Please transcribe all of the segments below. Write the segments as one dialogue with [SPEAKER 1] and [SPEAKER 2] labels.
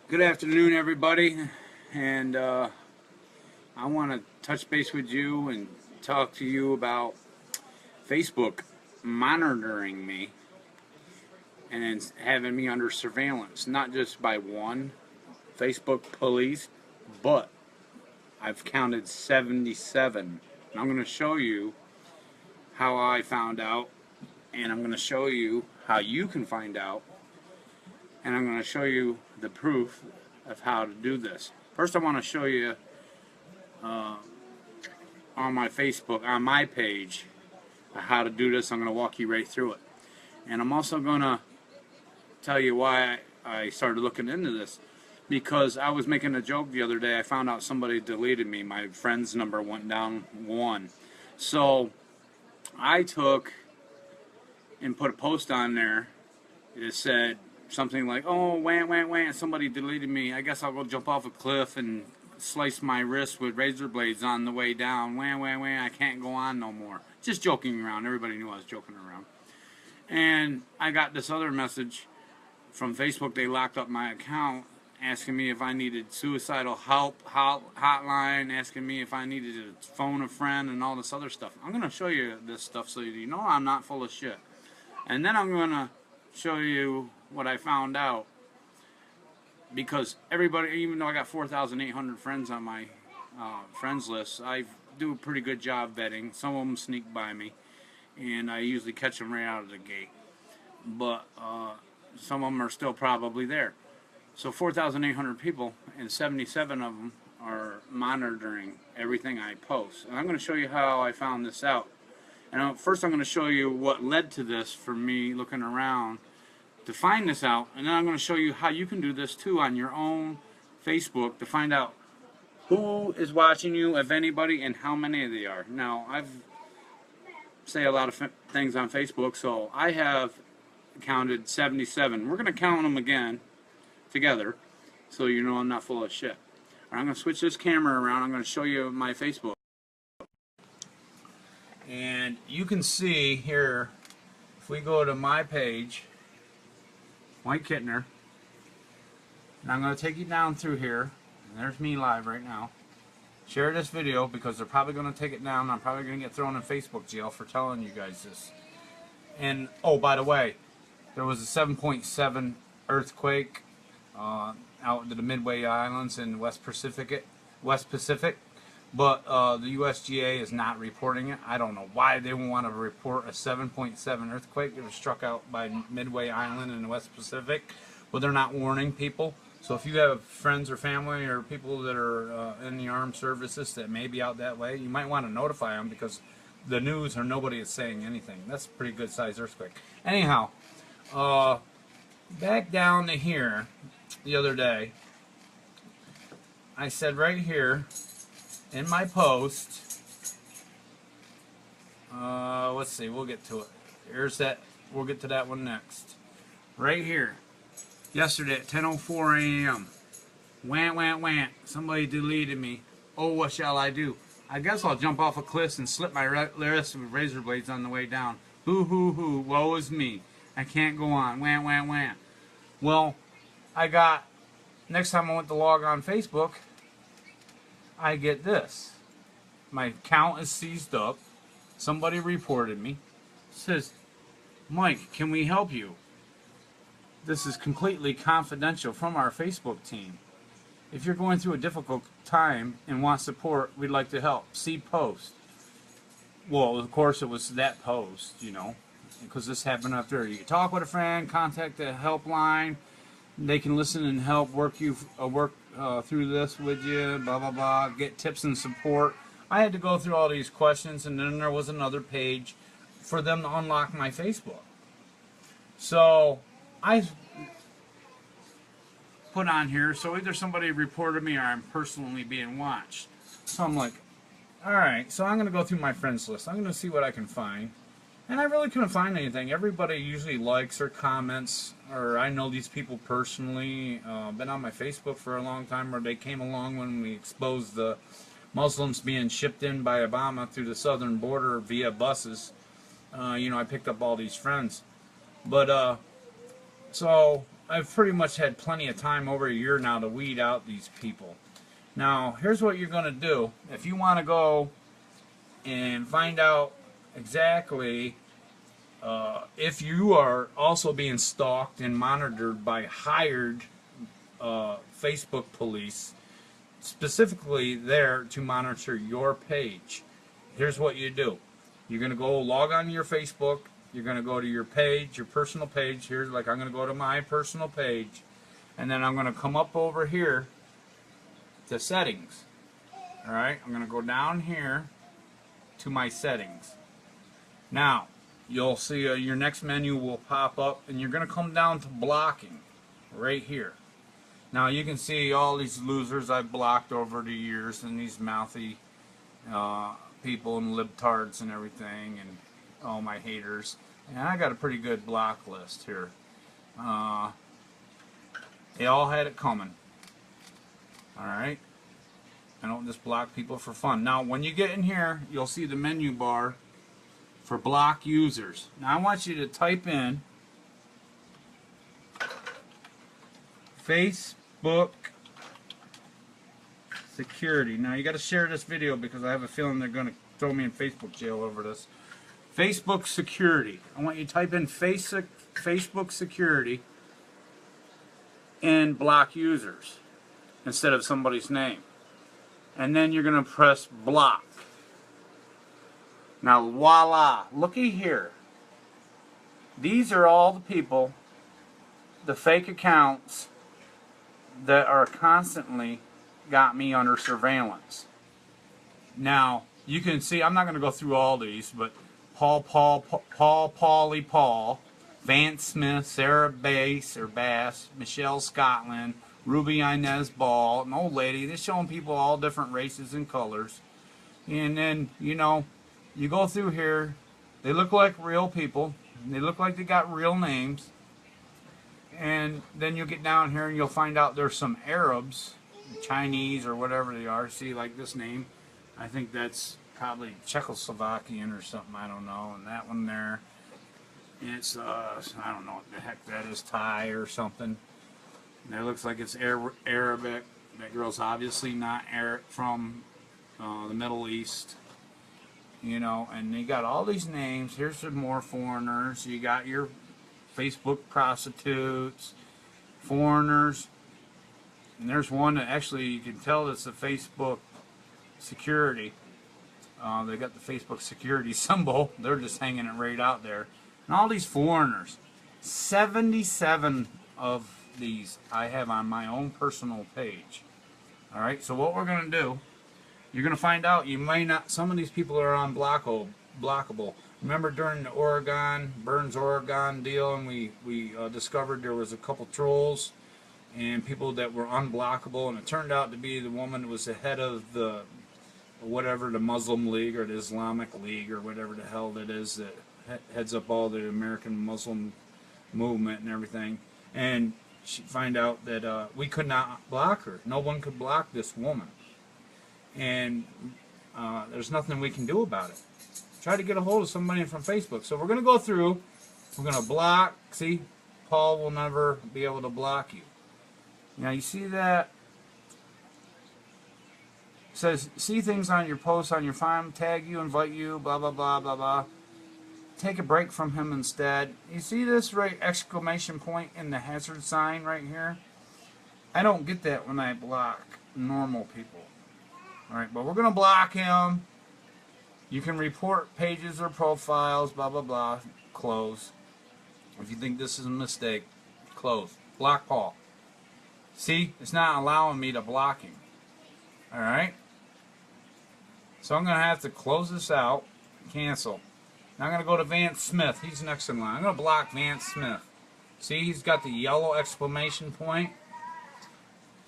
[SPEAKER 1] Good afternoon, everybody, and I want to touch base with you and talk to you about Facebook monitoring me and having me under surveillance, not just by one Facebook police, but I've counted 77. And I'm going to show you how I found out, and I'm going to show you how you can find out, and I'm going to show you the proof of how to do this. First, I want to show you on my Facebook, on my page, how to do this. I'm going to walk you right through it. And I'm also going to tell you why I started looking into this. Because I was making a joke the other day. I found out somebody deleted me. My friend's number went down one. So I took and put a post on there. It said something like, "Oh, wah, somebody deleted me. I guess I'll go jump off a cliff and slice my wrist with razor blades on the way down. Wah, I can't go on no more." Just joking around. Everybody knew I was joking around. And I got this other message from Facebook. They locked up my account, asking me if I needed suicidal help hotline, asking me if I needed to phone a friend and all this other stuff. I'm going to show you this stuff so you know I'm not full of shit. And then I'm going to show you what I found out. Because everybody, even though I got 4,800 friends on my friends list, I do a pretty good job vetting. Some of them sneak by me, and I usually catch them right out of the gate. But some of them are still probably there. So 4,800 people, and 77 of them are monitoring everything I post. And I'm going to show you how I found this out. And first I'm going to show you what led to this for me looking around to find this out. And then I'm going to show you how you can do this too on your own Facebook to find out who is watching you, if anybody, and how many they are. Now, I've say a lot of things on Facebook, so I have counted 77. We're going to count them again together, so you know I'm not full of shit. All right, I'm going to switch this camera around. I'm going to show you my Facebook. And you can see here, if we go to my page, Mike Kintner, and I'm going to take you down through here, and there's me live right now. Share this video because they're probably going to take it down. I'm probably going to get thrown in Facebook jail for telling you guys this. And, oh, by the way, there was a 7.7 earthquake out to the Midway Islands in West Pacific, but the USGA is not reporting it. I don't know why they would want to report a 7.7 earthquake that was struck out by Midway Island in the West Pacific, but they're not warning people. So if you have friends or family or people that are in the armed services that may be out that way, you might want to notify them because the news or nobody is saying anything. That's a pretty good sized earthquake. Anyhow, back down to here the other day, I said right here in my post, let's see, we'll get to it. Here's that, we'll get to that one next. Right here, yesterday at 10:04 a.m., wah, somebody deleted me. Oh, what shall I do? I guess I'll jump off a cliff and slip my wrist with razor blades on the way down. Hoo, woe is me. I can't go on, wah. Well, I got, next time I went to log on Facebook, I get this. My account is seized up. Somebody reported me. Says, "Mike, can we help you? This is completely confidential from our Facebook team. If you're going through a difficult time and want support, we'd like to help. See post." Well, of course it was that post, you know, because this happened up there. You can talk with a friend, contact the helpline. They can listen and help work through this with you, blah, blah, get tips and support. I had to go through all these questions, and then there was another page for them to unlock my Facebook. So I put on here, so either somebody reported me or I'm personally being watched. So I'm like, alright, so I'm going to go through my friends list. I'm going to see what I can find. And I really couldn't find anything. Everybody usually likes or comments, or I know these people personally, been on my Facebook for a long time, or they came along when we exposed the Muslims being shipped in by Obama through the southern border via buses. You know, I picked up all these friends. But, so I've pretty much had plenty of time over a year now to weed out these people. Now, here's what you're going to do. If you want to go and find out exactly if you are also being stalked and monitored by hired Facebook police, specifically there to monitor your page, here's what you do. You're going to go log on to your Facebook. You're going to go to your page, your personal page. Here's like I'm going to go to my personal page, and then I'm going to come up over here to settings. All right, I'm going to go down here to my settings. Now, you'll see your next menu will pop up, and you're going to come down to blocking right here. Now, you can see all these losers I've blocked over the years, and these mouthy people and libtards and everything, and all my haters. And I got a pretty good block list here. They all had it coming. Alright? I don't just block people for fun. Now, when you get in here, you'll see the menu bar for block users. Now, I want you to type in Facebook security. Now, you got to share this video because I have a feeling they're going to throw me in Facebook jail over this. Facebook security. I want you to type in Facebook security and block users instead of somebody's name. And then you're going to press block. Now, voila. Looky here. These are all the people, the fake accounts that are constantly got me under surveillance. Now, you can see, I'm not going to go through all these, but Paul, Vance Smith, Sarah Bass, Michelle Scotland, Ruby Inez Ball, an old lady. They're showing people all different races and colors. And then, you know, you go through here, they look like real people. They look like they got real names. And then you'll get down here and you'll find out there's some Arabs, Chinese or whatever they are. See, like this name. I think that's probably Czechoslovakian or something, I don't know. And that one there, it's, I don't know what the heck that is, Thai or something. That looks like it's Arabic. That girl's obviously not Arab, from the Middle East. You know, and you got all these names. Here's some more foreigners. You got your Facebook prostitutes, foreigners. And there's one that actually you can tell it's the Facebook security. They got the Facebook security symbol. They're just hanging it right out there. And all these foreigners. 77 of these I have on my own personal page. Alright, so what we're going to do, you're going to find out you may not, some of these people are unblockable. Remember during the Burns, Oregon deal, and we discovered there was a couple trolls and people that were unblockable, and it turned out to be the woman that was the head of the the Muslim League or the Islamic League or whatever the hell that is that heads up all the American Muslim movement and everything. And she find out that we could not block her. No one could block this woman. And there's nothing we can do about it. Try to get a hold of somebody from Facebook. So we're going to go through. We're going to block. See, Paul will never be able to block you. Now you see that? It says, see things on your posts, on your phone, tag you, invite you, blah, blah, blah, blah, blah. Take a break from him instead. You see this right exclamation point in the hazard sign right here? I don't get that when I block normal people. Alright, but we're going to block him. You can report pages or profiles, blah, blah, blah. Close. If you think this is a mistake, close. Block Paul. See, it's not allowing me to block him. Alright? So I'm going to have to close this out, cancel. Now I'm going to go to Vance Smith. He's next in line. I'm going to block Vance Smith. See, he's got the yellow exclamation point.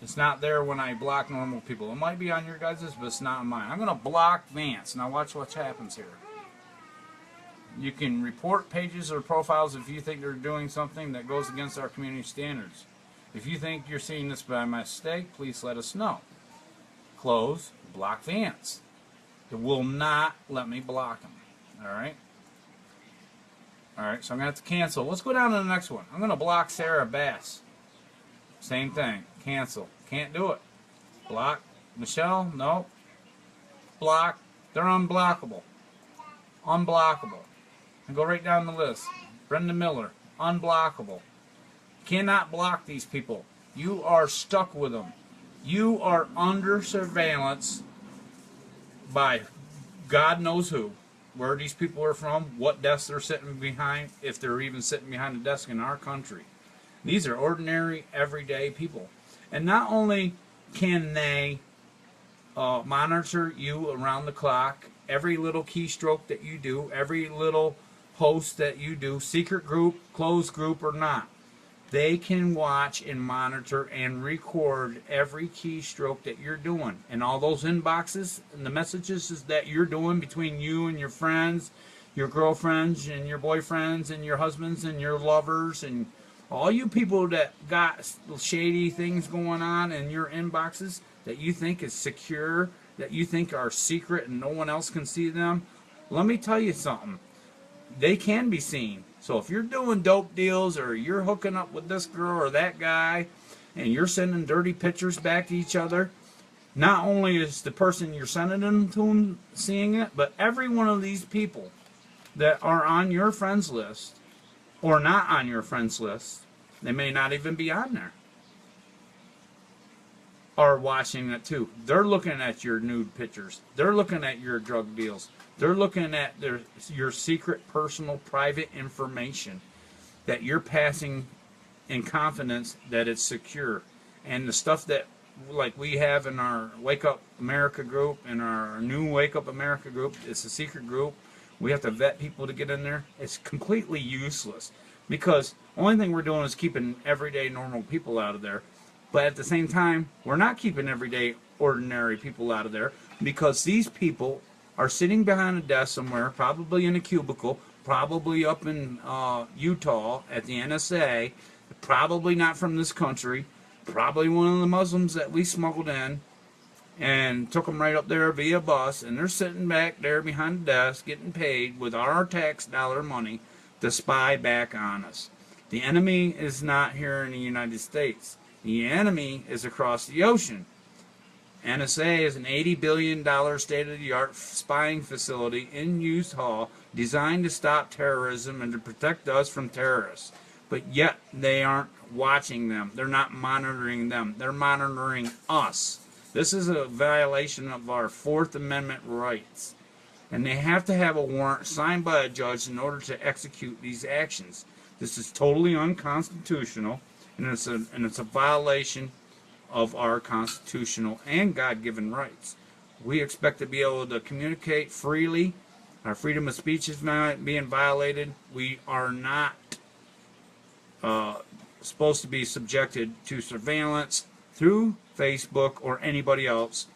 [SPEAKER 1] It's not there when I block normal people. It might be on your guys's, but it's not on mine. I'm going to block Vance. Now watch what happens here. You can report pages or profiles if you think they're doing something that goes against our community standards. If you think you're seeing this by mistake, please let us know. Close, block Vance. It will not let me block him. Alright? Alright, so I'm going to have to cancel. Let's go down to the next one. I'm going to block Sarah Bass. same thing. Cancel. Can't do it. Block. Michelle, no. Block. They're unblockable. Unblockable. And go right down the list. Brenda Miller, unblockable. Cannot block these people. You are stuck with them. You are under surveillance by God knows who. Where these people are from, what desks they're sitting behind, if they're even sitting behind a desk in our country. These are ordinary, everyday people. And not only can they monitor you around the clock, every little keystroke that you do, every little post that you do, secret group, closed group or not, they can watch and monitor and record every keystroke that you're doing. And all those inboxes and the messages that you're doing between you and your friends, your girlfriends and your boyfriends and your husbands and your lovers and all you people that got shady things going on in your inboxes that you think is secure, that you think are secret and no one else can see them, let me tell you something. They can be seen. So if you're doing dope deals or you're hooking up with this girl or that guy and you're sending dirty pictures back to each other, not only is the person you're sending them to seeing it, but every one of these people that are on your friends list or not on your friends list, they may not even be on there, are watching it too. They're looking at your nude pictures. They're looking at your drug deals. They're looking at your secret, personal, private information that you're passing in confidence that it's secure. And the stuff that, like we have in our Wake Up America group, in our new Wake Up America group, it's a secret group. We have to vet people to get in there. It's completely useless because the only thing we're doing is keeping everyday normal people out of there. But at the same time, we're not keeping everyday ordinary people out of there because these people are sitting behind a desk somewhere, probably in a cubicle, probably up in Utah at the NSA, probably not from this country, probably one of the Muslims that we smuggled in and took them right up there via bus, and they're sitting back there behind the desk getting paid with our tax dollar money to spy back on us. The enemy is not here in the United States. The enemy is across the ocean. NSA is an $80 billion state-of-the-art spying facility in Utah designed to stop terrorism and to protect us from terrorists. But yet they aren't watching them. They're not monitoring them. They're monitoring us. This is a violation of our Fourth Amendment rights. And they have to have a warrant signed by a judge in order to execute these actions. This is totally unconstitutional, and it's a violation of our constitutional and God-given rights. We expect to be able to communicate freely. Our freedom of speech is not being violated. We are not supposed to be subjected to surveillance through Facebook or anybody else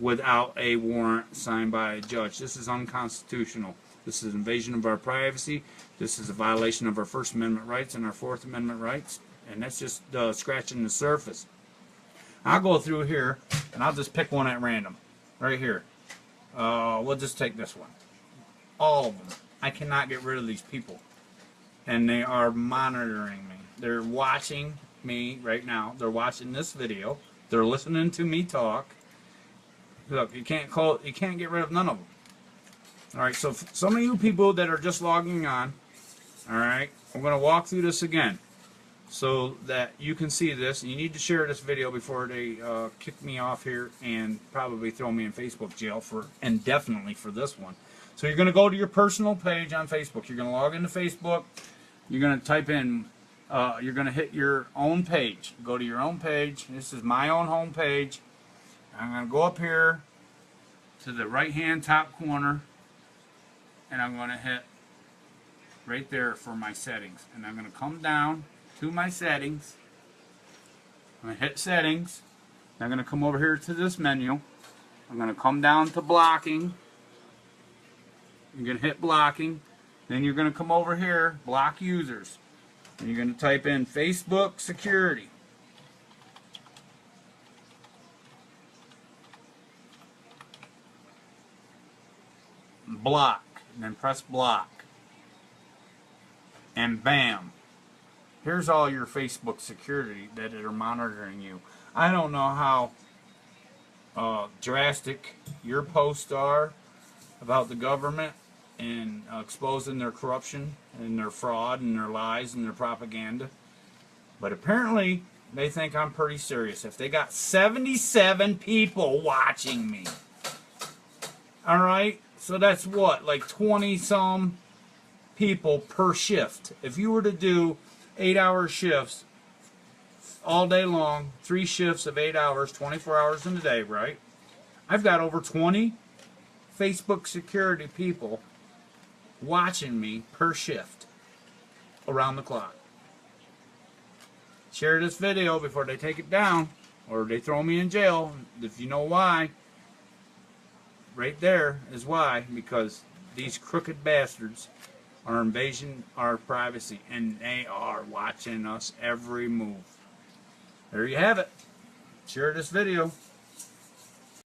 [SPEAKER 1] without a warrant signed by a judge. This is unconstitutional. This is an invasion of our privacy. This is a violation of our First Amendment rights and our Fourth Amendment rights. And that's just scratching the surface. I'll go through here, and I'll just pick one at random. Right here. We'll just take this one. All of them. I cannot get rid of these people. And they are monitoring me. They're watching me right now. They're watching this video. They're listening to me talk. Look, you can't get rid of none of them. Alright, so some of you people that are just logging on, alright, I'm going to walk through this again, so that you can see this. You need to share this video before they kick me off here and probably throw me in Facebook jail for indefinitely for this one. So you're going to go to your personal page on Facebook. You're going to log into Facebook. You're going to type in, you're going to hit your own page. Go to your own page. This is my own home page. I'm going to go up here to the right hand top corner, and I'm going to hit right there for my settings. And I'm going to come down to my settings. I'm going to hit settings. I'm going to come over here to this menu. I'm going to come down to blocking. You're going to hit blocking. Then you're going to come over here, block users. And you're going to type in Facebook security. Block. And then press block. And bam. Here's all your Facebook security that are monitoring you. I don't know how drastic your posts are about the government and exposing their corruption and their fraud and their lies and their propaganda. But apparently, they think I'm pretty serious. If they got 77 people watching me, alright? So that's what, like 20-some people per shift. If you were to do 8-hour shifts all day long, 3 shifts of 8 hours, 24 hours in a day, right? I've got over 20 Facebook security people watching me per shift around the clock. Share this video before they take it down or they throw me in jail. If you know why, right there is why. Because these crooked bastards are invading our privacy and they are watching us every move. There you have it. Share this video.